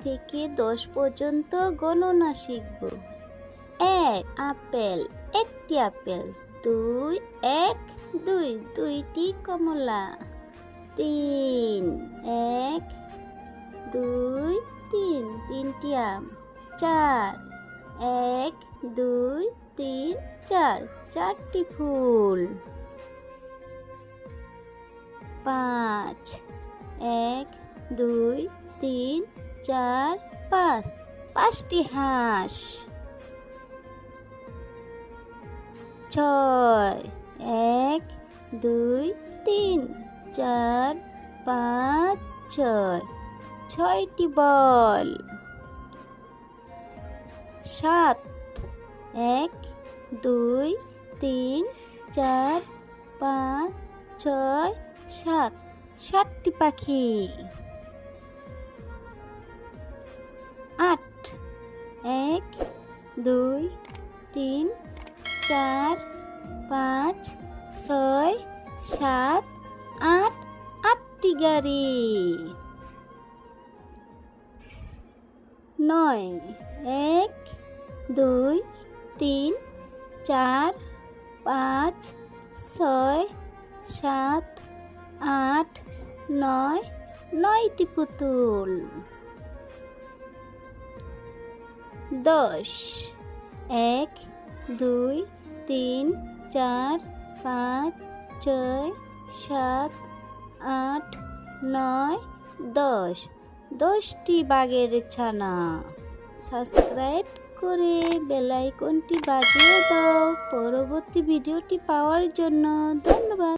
থেকে 10 পর্যন্ত গণনা শিখব। 1 আপেল, একটি আপেল। 2 1 2 দুইটি কমলা। 3 1 2 3 তিনটি আম। 4 1 2 3 4 চারটি ফুল। 5 1 2 3 4 5 পাঁচটি হাঁস। 6 1 2 3 4 5 6 ছয়টি বল। 7 1 2 3 4 5 6 7 সাতটি পাখি। 8 1 2 3 4 5 6 7 8 আটটি গাড়ি। 9 1 2 3 4 5 6 7 8 9 নয়টি পুতুল। 10 1 2 3 4 5 6 7 8 9 10 10টি বাঘের ছানা। সাবস্ক্রাইব করে বেল আইকনটি বাজিয়ে দাও পরবর্তী ভিডিওটি পাওয়ার জন্য। ধন্যবাদ।